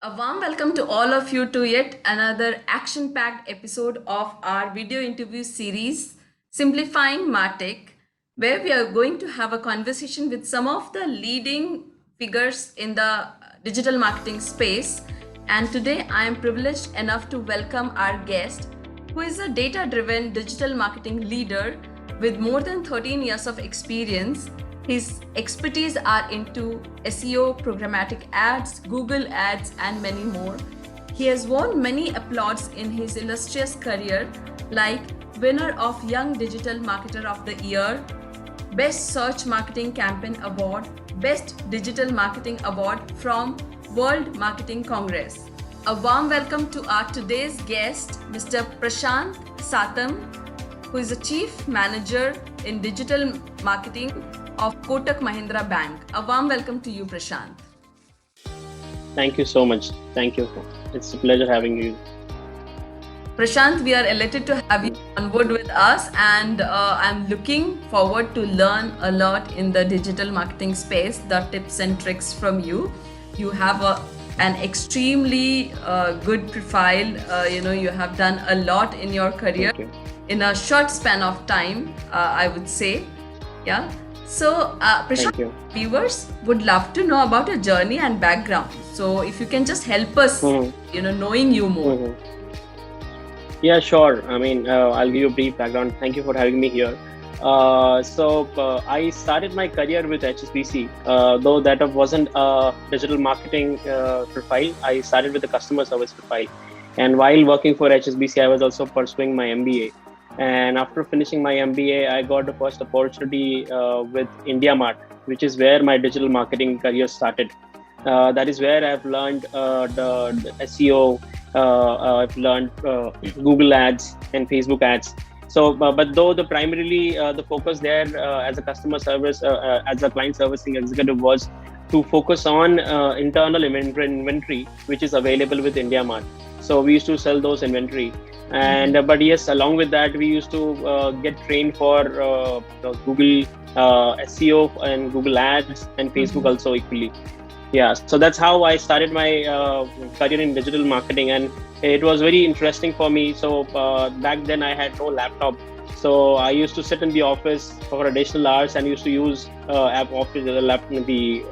A warm welcome to all of you to yet another action packed episode of our video interview series, Simplifying MarTech, where we are going to have a conversation with some of the leading figures in the digital marketing space. And today I am privileged enough to welcome our guest, who is a data driven digital marketing leader with more than 13 years of experience. His expertise are into SEO, programmatic ads, Google ads, and many more. He has won many applauds in his illustrious career, like winner of Young Digital Marketer of the Year, Best Search Marketing Campaign Award, Best Digital Marketing Award from World Marketing Congress. A warm welcome to our today's guest, Mr. Prashant Satam, who is the Chief Manager in Digital Marketing of Kotak Mahindra Bank. A warm welcome to you, Prashant. Thank you so much. Thank you. It's a pleasure having you. Prashant, we are elated to have you on board with us, and I'm looking forward to learn a lot in the digital marketing space, the tips and tricks from you. You have an extremely good profile. You have done a lot in your career in a short span of time, I would say. Yeah. So, Prashant, viewers would love to know about your journey and background. So, if you can just help us, knowing you more. Yeah, sure. I'll give you a brief background. Thank you for having me here. I started my career with HSBC, though that wasn't a digital marketing profile. I started with a customer service profile. And while working for HSBC, I was also pursuing my MBA. And after finishing my MBA, I got the first opportunity with IndiaMart, which is where my digital marketing career started. That is where I've learned the SEO, I've learned Google ads and Facebook ads. So, but though primarily the focus there as a customer service, as a client servicing executive was to focus on internal inventory, which is available with IndiaMart. So we used to sell those inventory. And but yes, along with that, we used to get trained for Google SEO and Google ads and Facebook also equally. Yeah, so that's how I started my career in digital marketing, and it was very interesting for me. So back then I had no laptop, so I used to sit in the office for additional hours and used to use the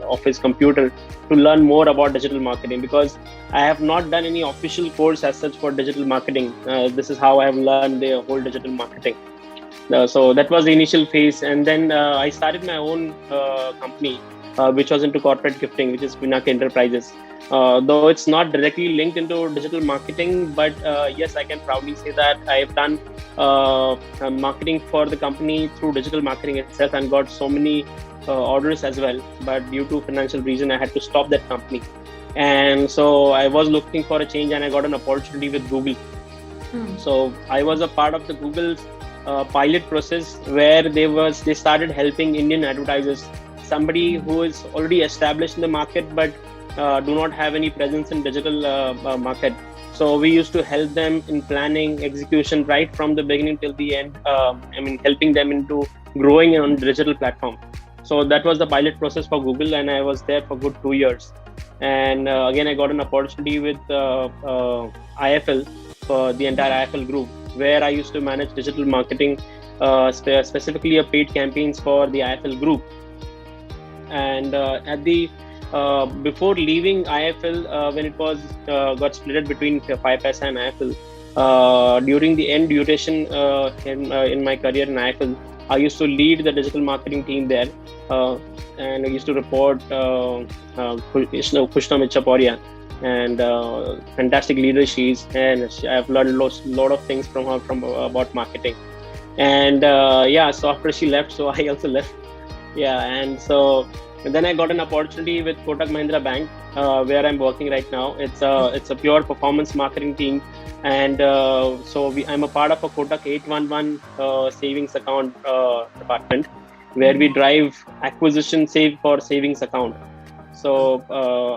office computer to learn more about digital marketing, because I have not done any official course as such for digital marketing. This is how I have learned the whole digital marketing. So that was the initial phase, and then I started my own company, which was into corporate gifting, which is Pinnacle Enterprises. Though it's not directly linked into digital marketing, but yes, I can proudly say that I have done marketing for the company through digital marketing itself and got so many orders as well. But due to financial reason, I had to stop that company. And so I was looking for a change, and I got an opportunity with Google. So I was a part of the Google's pilot process, where they started helping Indian advertisers, somebody who is already established in the market but do not have any presence in digital market. So we used to help them in planning, execution, right from the beginning till the end. Helping them into growing on digital platform. So that was the pilot process for Google, and I was there for good 2 years. And again, I got an opportunity with IFL, for the entire IFL group, where I used to manage digital marketing, specifically paid campaigns for the IFL group. And before leaving IFL, when it was got split between 5paisa and IFL, during the end duration in my career in IFL, I used to lead the digital marketing team there, and I used to report Kushna Michaporia, and fantastic leader she is, and I've learned a lot of things from her about marketing. And so after she left, so I also left. And then I got an opportunity with Kotak Mahindra Bank, where I'm working right now. It's a pure performance marketing team, and I'm a part of a Kotak 811 savings account department, where we drive acquisition for savings account. So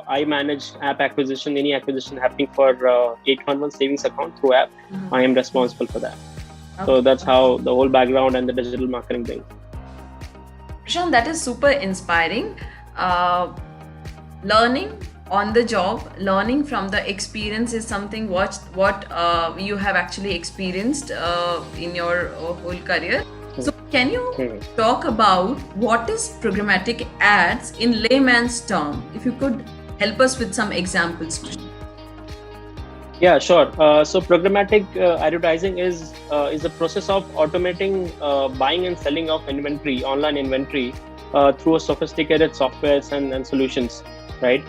I manage app acquisition, any acquisition happening for 811 savings account through app. I am responsible for that. So that's how the whole background and the digital marketing thing. Prashant, that is super inspiring. Learning on the job, learning from the experience is something what you have actually experienced in your whole career. So can you talk about what is programmatic ads in layman's term? If you could help us with some examples. Yeah, sure. So programmatic advertising is the process of automating buying and selling of inventory, online inventory, through a sophisticated softwares and solutions, right?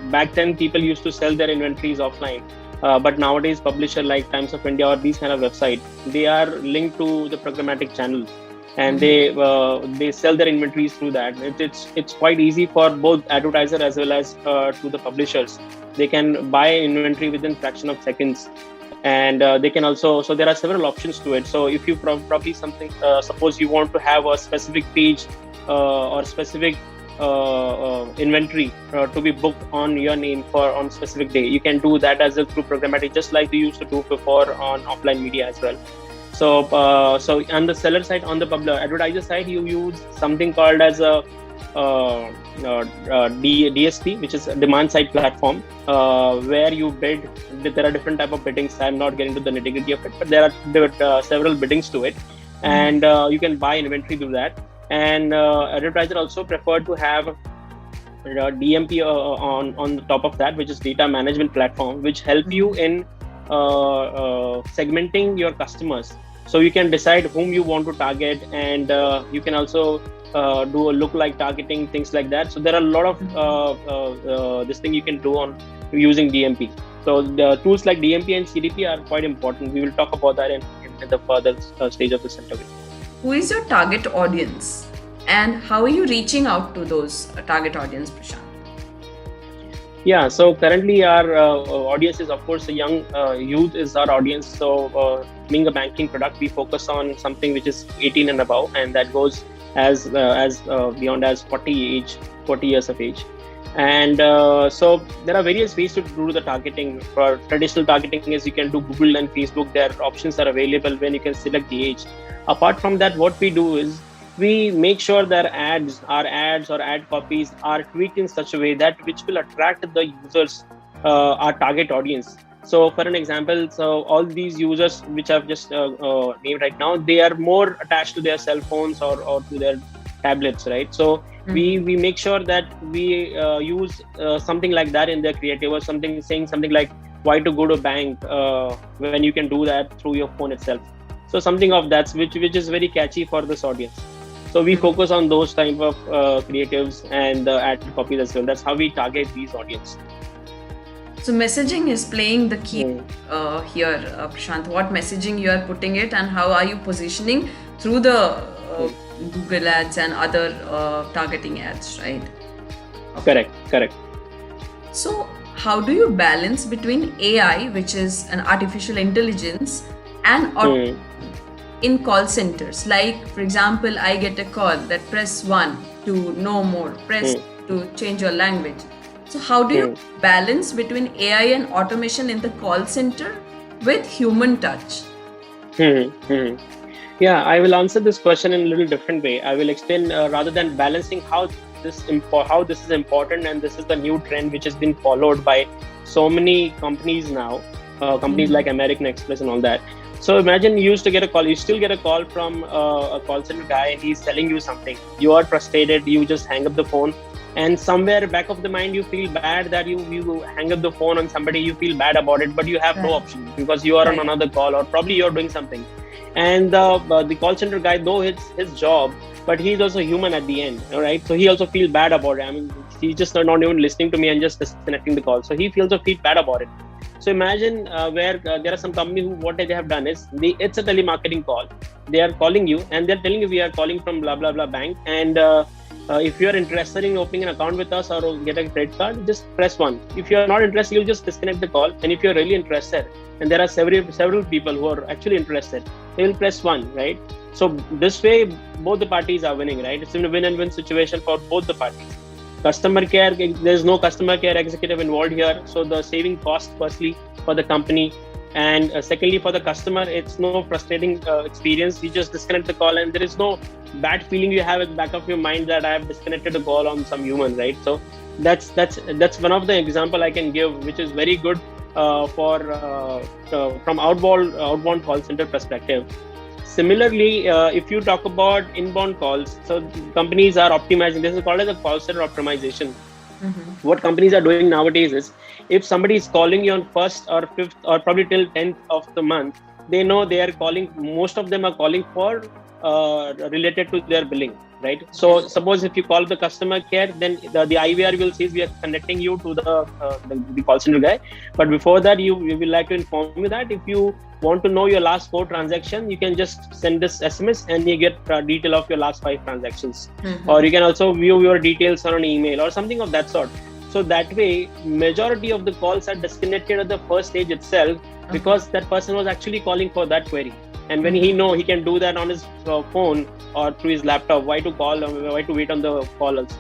Back then, people used to sell their inventories offline, but nowadays, publisher like Times of India or these kind of website, they are linked to the programmatic channel, and they sell their inventories through that. It's quite easy for both advertiser as well as to the publishers. They can buy inventory within fraction of seconds, and they can also, so there are several options to it. So if you probably something, suppose you want to have a specific page or specific inventory to be booked on your name for on specific day, you can do that as well through programmatic, just like we used to do before on offline media as well. So on the seller side, on the advertiser side, you use something called as a DSP, which is a demand side platform, where you bid. There are different type of biddings. I'm not getting to the nitty gritty of it, but there are several biddings to it, and you can buy inventory through that. And advertiser also prefer to have DMP on the top of that, which is data management platform, which help you in segmenting your customers. So you can decide whom you want to target, and you can also do a look-like targeting, things like that. So there are a lot of this thing you can do on using DMP. So the tools like DMP and CDP are quite important. We will talk about that in the further stage of this interview. Who is your target audience, and how are you reaching out to those target audience, Prashant? Yeah, so currently our audience is, of course, the young youth is our audience. So being a banking product, we focus on something which is 18 and above, and that goes as beyond as 40 years of age. And so there are various ways to do the targeting. For traditional targeting is you can do Google and Facebook. Their options are available when you can select the age. Apart from that, what we do is we make sure that our ads or ad copies are tweaked in such a way that which will attract the users, our target audience. So for an example, so all these users which I've just named right now, they are more attached to their cell phones or to their tablets, right? So we make sure that we use something like that in their creative, or something saying something like why to go to bank when you can do that through your phone itself. So something of that which is very catchy for this audience. So we focus on those type of creatives and ad copies as well. That's how we target these audience. So messaging is playing the key here, Prashant. What messaging you are putting it, and how are you positioning through the Google ads and other targeting ads, right? Okay. Correct. So how do you balance between AI, which is an artificial intelligence, and in call centers? Like, for example, I get a call that press 1 to know more, press to change your language. So how do you balance between AI and automation in the call center with human touch? Yeah, I will answer this question in a little different way. I will explain rather than balancing how this is important, and this is the new trend which has been followed by so many companies now, companies like American Express and all that. So imagine you used to get a call, you still get a call from a call center guy, and he's telling you something. You are frustrated, you just hang up the phone, and somewhere back of the mind you feel bad that you hang up the phone on somebody, you feel bad about it, but you have no option because you are on another call, or probably you're doing something. And the call center guy, though it's his job, but he's also human at the end, all right? So he also feels bad about it. I mean, he's just not even listening to me and just disconnecting the call. So he feels bad about it. So imagine where there are some company who what they have done is it's a telemarketing call. They are calling you and they're telling you we are calling from blah blah blah bank, and if you are interested in opening an account with us or get a credit card, just press 1. If you are not interested, you'll just disconnect the call. And if you're really interested, and there are several people who are actually interested, they will press 1, right? So this way, both the parties are winning, right? It's a win and win situation for both the parties. Customer care, there's no customer care executive involved here, so the saving cost firstly for the company, And secondly, for the customer, it's no frustrating experience. You just disconnect the call, and there is no bad feeling you have at the back of your mind that I have disconnected a call on some human, right? So that's one of the example I can give, which is very good from outbound call center perspective. Similarly, if you talk about inbound calls, so companies are optimizing. This is called as a call center optimization. What companies are doing nowadays is, if somebody is calling you on 1st or 5th or probably till 10th of the month, they know they are calling, most of them are calling for related to their billing, right? So suppose if you call the customer care, then the IVR will say we are connecting you to the call center guy. But before that, we will like to inform you that if you want to know your last 4 transactions, you can just send this SMS and you get detail of your last 5 transactions. Or you can also view your details on an email or something of that sort. So that way, majority of the calls are disconnected at the first stage itself, because that person was actually calling for that query. And when he can do that on his phone or through his laptop, why to call, why to wait on the call also?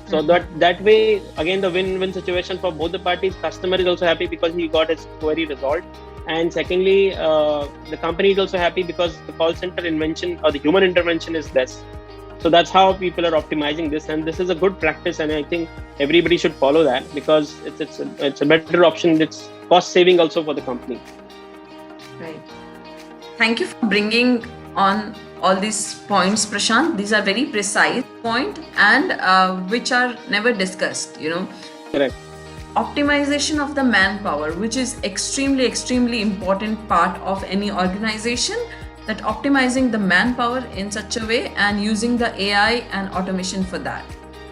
So that way, again, the win-win situation for both the parties. Customer is also happy because he got his query resolved. And secondly, the company is also happy because the call center invention or the human intervention is less. So that's how people are optimizing this, and this is a good practice, and I think everybody should follow that, because it's a better option. It's cost saving also for the company. Right. Thank you for bringing on all these points, Prashant. These are very precise point and which are never discussed. Correct. Optimization of the manpower, which is extremely important part of any organization, that optimizing the manpower in such a way and using the AI and automation for that.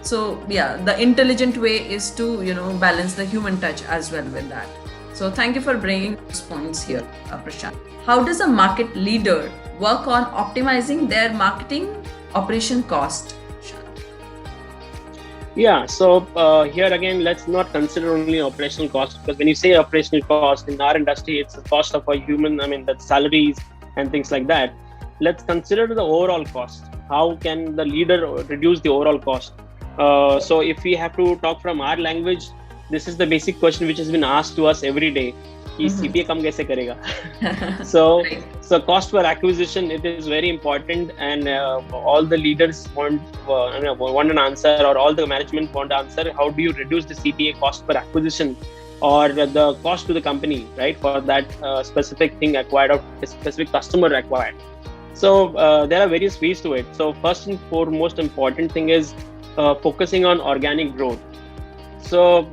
So yeah, the intelligent way is to balance the human touch as well with that. So thank you for bringing those points here, Prashant. How does a market leader work on optimizing their marketing operation cost? Yeah, so here again, let's not consider only operational cost, because when you say operational cost in our industry, it's the cost of a human, the salaries and things like that. Let's consider the overall cost. How can the leader reduce the overall cost? So if we have to talk from our language, this is the basic question which has been asked to us every day. CPA kam kaise karega? So cost per acquisition, it is very important, and all the leaders want an answer, or all the management want an answer. How do you reduce the CPA, cost per acquisition, or the cost to the company, right, for that specific thing acquired or specific customer acquired? So there are various ways to it. So first and foremost important thing is focusing on organic growth. So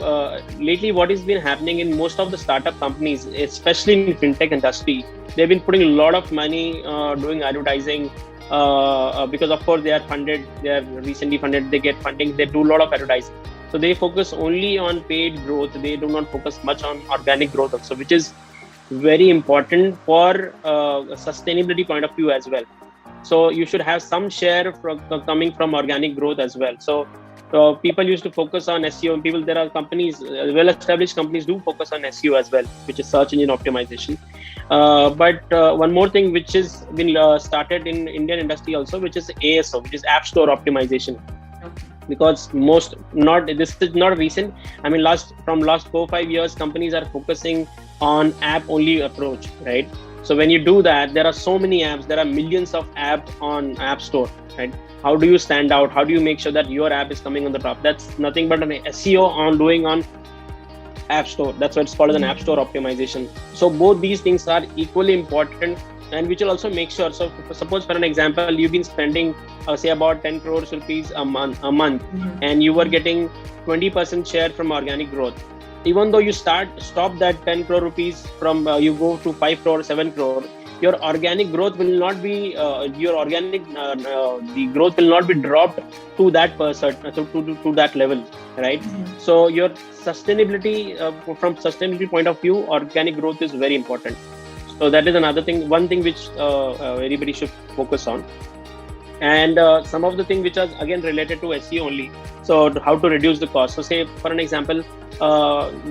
lately, what has been happening in most of the startup companies, especially in fintech industry, they've been putting a lot of money doing advertising because of course they are funded, they are recently funded, they get funding, they do a lot of advertising. So they focus only on paid growth. They do not focus much on organic growth also, which is very important for a sustainability point of view as well. So you should have some share coming from organic growth as well. So people used to focus on SEO. There are companies, well-established companies do focus on SEO as well, which is search engine optimization. But one more thing which has been started in Indian industry also, which is ASO, which is App Store Optimization. Okay. Because this is not recent. From last 4-5 years, companies are focusing on app-only approach, right? So when you do that, there are so many apps. There are millions of apps on App Store, right? How do you stand out? How do you make sure that your app is coming on the top? That's nothing but an SEO doing on App Store. That's what it's called as an App Store optimization. So both these things are equally important, and which will also make sure. So suppose for an example, you've been spending say about 10 crores rupees a month, and you were getting 20% share from organic growth. Even though you stop that 10 crore rupees from you go to 5 crore, 7 crore, your organic growth will not be the growth will not be dropped to that person to that level, right? So your sustainability from sustainability point of view, organic growth is very important. So that is one thing which everybody should focus on. And some of the things which are again related to SEO only. So how to reduce the cost. So say for an example,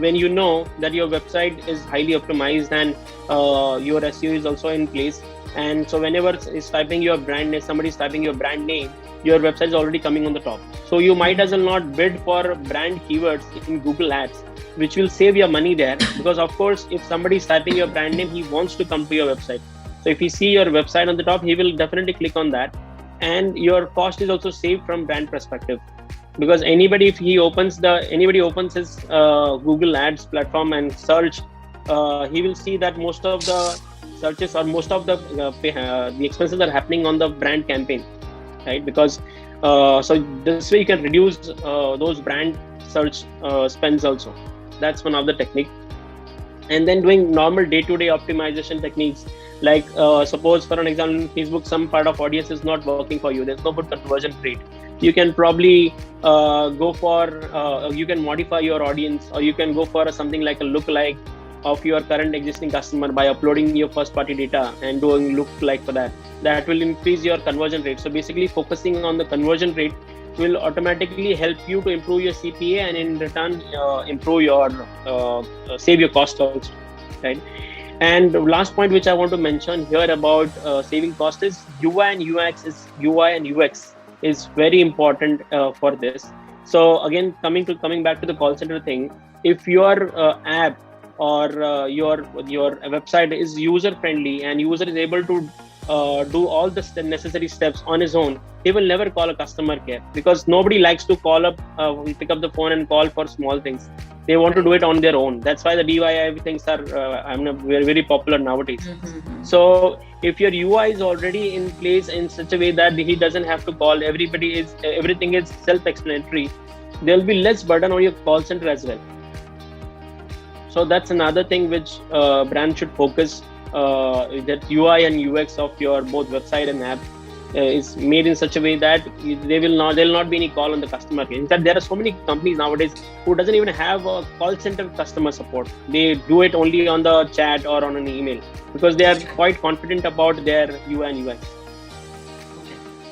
when you know that your website is highly optimized and your SEO is also in place, and so whenever is typing your brand name, somebody is typing your brand name, your website is already coming on the top. So you might as well not bid for brand keywords in Google Ads, which will save your money there. Because of course, if somebody is typing your brand name, he wants to come to your website. So if he see your website on the top, he will definitely click on that. And your cost is also saved from brand perspective. Because if anybody opens his Google Ads platform and search, he will see that most of the searches or most of the expenses are happening on the brand campaign, right? Because so this way you can reduce those brand search spends also. That's one of the technique. And then doing normal day-to-day optimization techniques, like suppose for an example in Facebook, some part of audience is not working for you, there's no good conversion rate. You can probably go for you can modify your audience, or you can go for something like a lookalike of your current existing customer by uploading your first party data and doing lookalike for that. That will increase your conversion rate. So basically focusing on the conversion rate will automatically help you to improve your CPA, and in return improve your save your cost also, right? And the last point which I want to mention here about saving cost is UI and UX is very important for this. So again, coming back to the call center thing, if your app or your website is user friendly and user is able to do all the necessary steps on his own, he will never call a customer care, because nobody likes to pick up the phone and call for small things. They want to do it on their own. That's why the DIY things are very, very popular nowadays. Mm-hmm. So if your UI is already in place in such a way that he doesn't have to call, everything is self-explanatory, there will be less burden on your call center as well. So that's another thing which brand should focus, that UI and UX of your both website and app is made in such a way that there'll not be any call on the customer care. In fact, there are so many companies nowadays who doesn't even have a call center customer support. They do it only on the chat or on an email, because they are quite confident about their UI and UX.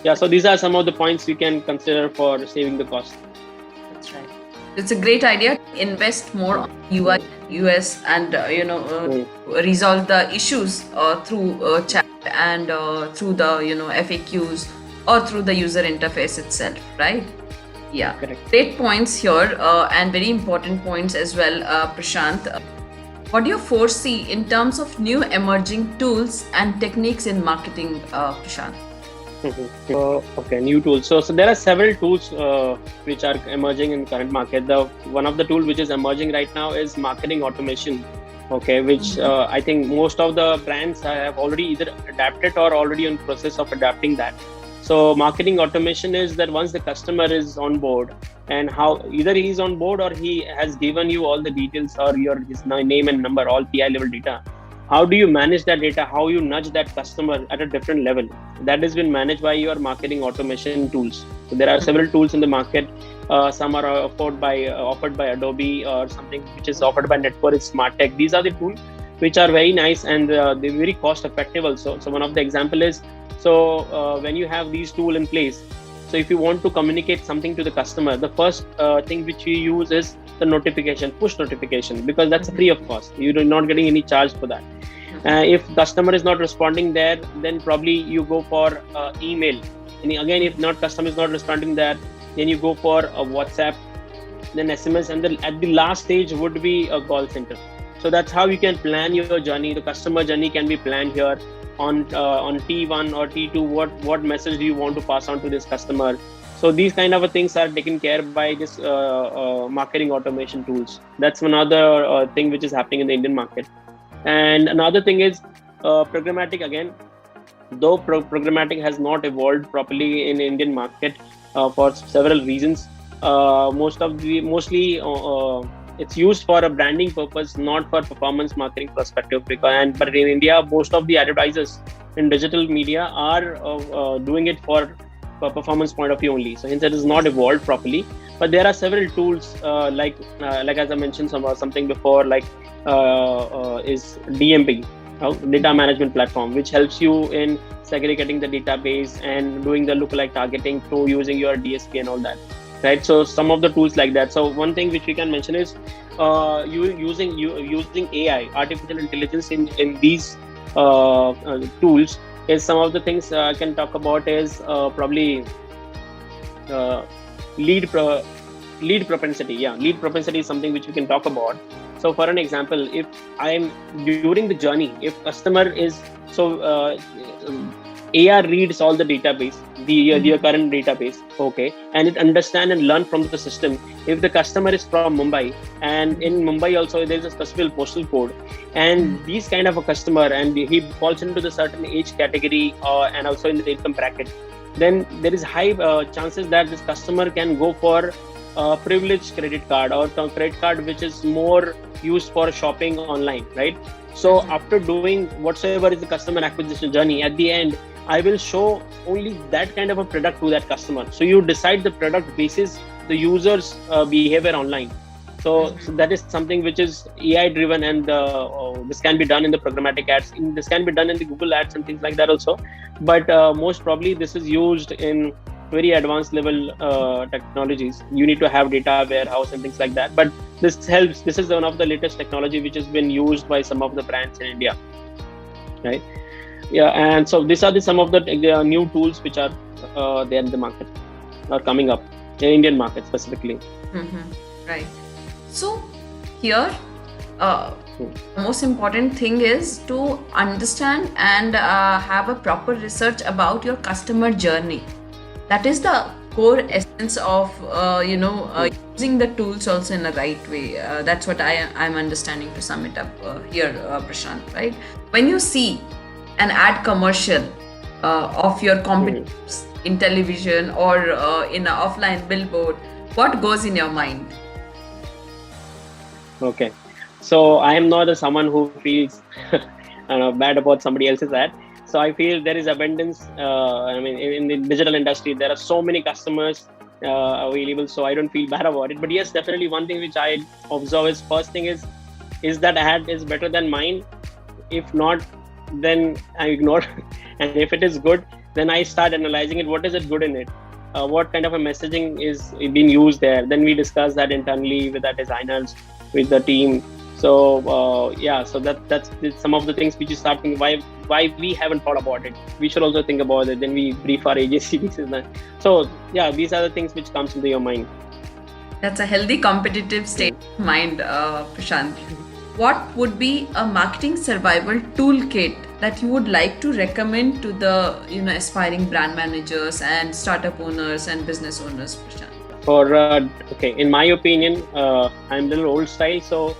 Yeah, so these are some of the points we can consider for saving the cost. That's right. It's a great idea. Invest more on UI, US, and resolve the issues through chat and through the FAQs or through the user interface itself, right? Yeah, correct. Great points here and very important points as well, Prashant. What do you foresee in terms of new emerging tools and techniques in marketing, Prashant? Okay, new tools. So there are several tools which are emerging in current market. One of the tools which is emerging right now is marketing automation. Okay, which I think most of the brands have already either adapted or already in process of adapting that. So marketing automation is that once the customer is on board, and how either he is on board or he has given you all the details or his name and number, all PI level data. How do you manage that data? How you nudge that customer at a different level? That has been managed by your marketing automation tools. So there are several tools in the market. Some are offered by Adobe, or something which is offered by Network is MarTech. These are the tools which are very nice, and they're very cost effective also. So one of the example is, when you have these tools in place, so if you want to communicate something to the customer, the first thing which you use is the push notification, because that's free of cost. You're not getting any charge for that. If customer is not responding there, then probably you go for email. And again, if customer is not responding there, then you go for a WhatsApp, then SMS, and then at the last stage would be a call center. So that's how you can plan your journey. The customer journey can be planned here on T1 or T2. What message do you want to pass on to this customer? So these kind of things are taken care by this marketing automation tools. That's another thing which is happening in the Indian market. And another thing is programmatic. Again, though programmatic has not evolved properly in Indian market for several reasons. Mostly it's used for a branding purpose, not for performance marketing perspective. But in India, most of the advertisers in digital media are doing it for performance point of view only. So hence it is not evolved properly. But there are several tools like as I mentioned something before, like is DMP, data management platform, which helps you in segregating the database and doing the lookalike targeting through using your DSP and all that. Right. So some of the tools like that. So one thing which we can mention is using AI, artificial intelligence in these tools. Is some of the things I can talk about is probably uh, lead pro- lead propensity. Yeah, lead propensity is something which we can talk about. So for an example, if I'm during the journey, if customer is so AR reads all the database, the current database, okay, and it understand and learn from the system. If the customer is from Mumbai, and in Mumbai also there is a specific postal code, and these kind of a customer, and he falls into the certain age category, and also in the income bracket, then there is high chances that this customer can go for a privileged credit card or credit card which is more used for shopping online, right? So after doing whatsoever is the customer acquisition journey, at the end I will show only that kind of a product to that customer. So you decide the product basis the user's behavior online. So that is something which is AI driven, and this can be done in the programmatic ads. This can be done in the Google ads and things like that also. But most probably this is used in very advanced level technologies. You need to have data warehouse and things like that. But this helps. This is one of the latest technology which has been used by some of the brands in India, right? Yeah, and so these are some of the new tools which are there in the market, are coming up in Indian market specifically. Right. So here, the most important thing is to understand and have a proper research about your customer journey. That is the core essence of using the tools also in the right way. That's what I'm understanding, to sum it up here, Prashant. Right? When you see an ad commercial of your competitors in television or in an offline billboard, what goes in your mind? Okay, so I am not someone who feels bad about somebody else's ad. So I feel there is abundance. I mean, in the digital industry, there are so many customers available, so I don't feel bad about it. But yes, definitely one thing which I observe is, first thing is that ad is better than mine? If not, then I ignore. And if it is good, then I start analyzing it. What is it good in it? What kind of a messaging is being used there? Then we discuss that internally with the designers, with the team. So so that's some of the things which you start thinking, why we haven't thought about it. We should also think about it. Then we brief our agency. So yeah, these are the things which comes into your mind. That's a healthy competitive state of mind, Prashant. What would be a marketing survival toolkit that you would like to recommend to the aspiring brand managers and startup owners and business owners, Prashant? For okay, in my opinion, I'm a little old style, so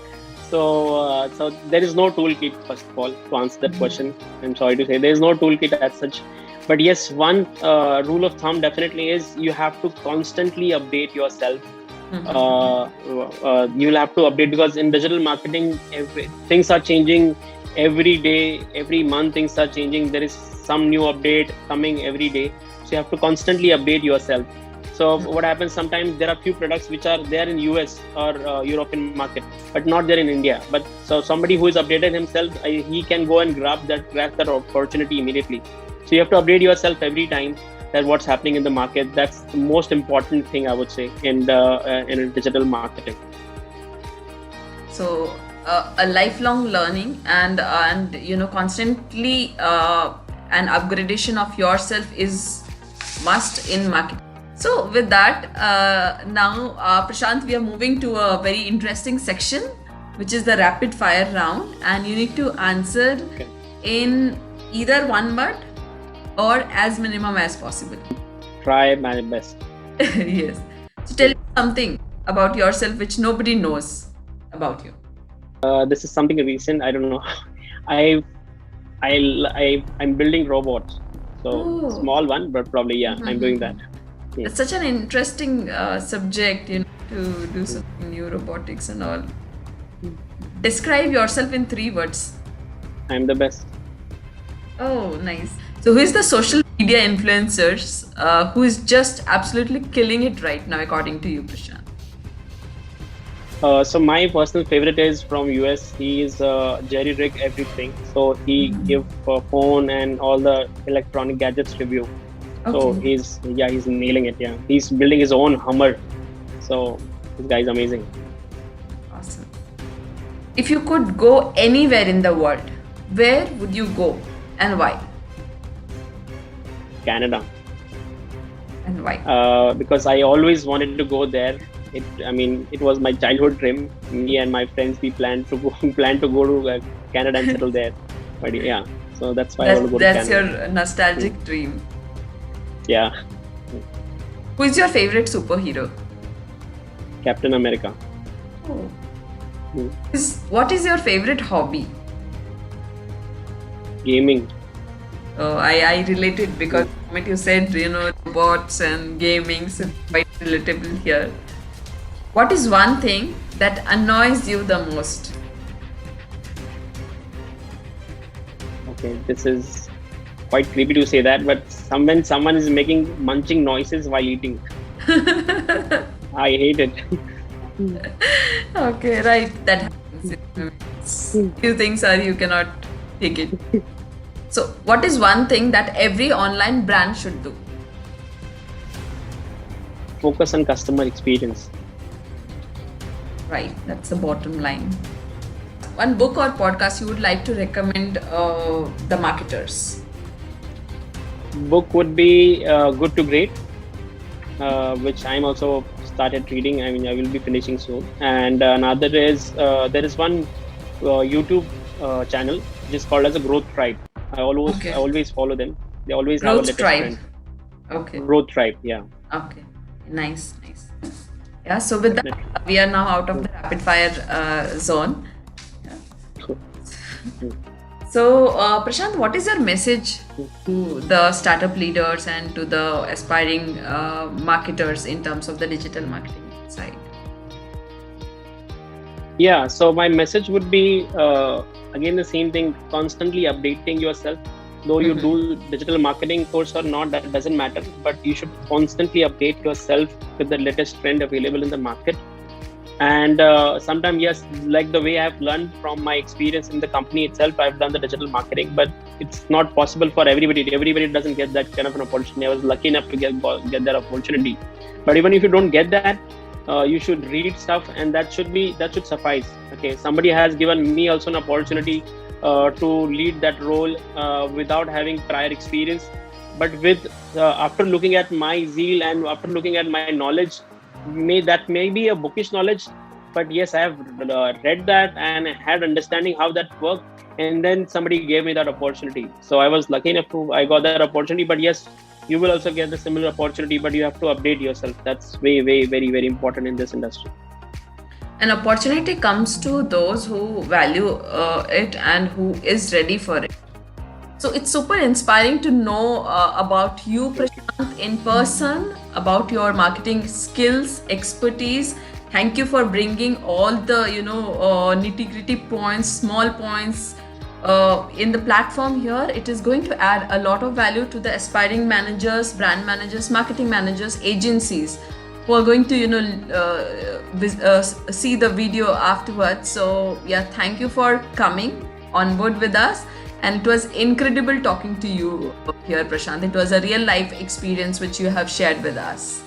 there is no toolkit. First of all, to answer that question, I'm sorry to say there is no toolkit as such. But yes, one rule of thumb definitely is you have to constantly update yourself. You'll have to update, because in digital marketing, things are changing every day, every month. Things are changing. There is some new update coming every day, so you have to constantly update yourself. So what happens, sometimes there are few products which are there in US or European market, but not there in India. But so somebody who is updated himself, he can go and grab that opportunity immediately. So you have to update yourself every time, that what's happening in the market. That's the most important thing, I would say, in digital marketing. So a lifelong learning and constantly an upgradation of yourself is must in marketing. So with that, now Prashant, we are moving to a very interesting section, which is the rapid fire round, and you need to answer in either one word or as minimum as possible. Try my best. Yes. So tell me something about yourself which nobody knows about you. This is something recent. I don't know. I'm building robots. So small one, but probably I'm doing that. Yeah. It's such an interesting subject, to do something new, robotics and all. Describe yourself in 3 words. I'm the best. Oh, nice. So who is the social media influencers who is just absolutely killing it right now, according to you, Prashant? So my personal favorite is from US. He is Jerry Rig everything. So he give phone and all the electronic gadgets review. Okay. So he's nailing it. Yeah, he's building his own Hummer. So this guy is amazing. Awesome. If you could go anywhere in the world, where would you go and why? Canada. And why? Because I always wanted to go there. It was my childhood dream. Me and my friends, we planned to go to Canada and settle there. But yeah, so that's why I want to go to That's Canada. your nostalgic dream. Yeah, Who is your favorite superhero? Captain America. Oh. Hmm. What is your favorite hobby? Gaming. I related because the moment you said, robots and gaming, so quite relatable here. What is one thing that annoys you the most? Okay, this is quite creepy to say that, but when someone is making munching noises while eating, I hate it. Okay, right. That happens. Few things are you cannot take it. So, what is one thing that every online brand should do? Focus on customer experience. Right, that's the bottom line. One book or podcast you would like to recommend the marketers? Book would be Good to Great, which I'm also started reading. I will be finishing soon. And another is there is one YouTube channel which is called as a Growth Tribe. I always follow them. They always have a Growth latest Tribe. trend. Okay. Growth Tribe, yeah. Okay. Nice. Yeah. So with that, we are now out of the rapid fire zone. So, Prashant, what is your message to the startup leaders and to the aspiring marketers in terms of the digital marketing side? Yeah, so my message would be again the same thing, constantly updating yourself. Though you do digital marketing course or not, that doesn't matter, but you should constantly update yourself with the latest trend available in the market. And sometimes, yes, like the way I've learned from my experience in the company itself, I've done the digital marketing, but it's not possible for everybody. Everybody doesn't get that kind of an opportunity. I was lucky enough to get that opportunity. But even if you don't get that, you should read stuff, and that should suffice. Okay, somebody has given me also an opportunity to lead that role without having prior experience, but with after looking at my zeal and after looking at my knowledge, may be a bookish knowledge, but yes, I have read that and had understanding how that worked, and then somebody gave me that opportunity. So I was lucky enough I got that opportunity. But yes, you will also get the similar opportunity, but you have to update yourself. That's very, very important in this industry. An opportunity comes to those who value it and who is ready for it. So it's super inspiring to know about you, Prashant, in person, about your marketing skills, expertise. Thank you for bringing all the nitty-gritty points, small points in the platform here. It is going to add a lot of value to the aspiring managers, brand managers, marketing managers, agencies who are going to see the video afterwards. So yeah, thank you for coming on board with us. And it was incredible talking to you here, Prashant. It was a real life experience which you have shared with us.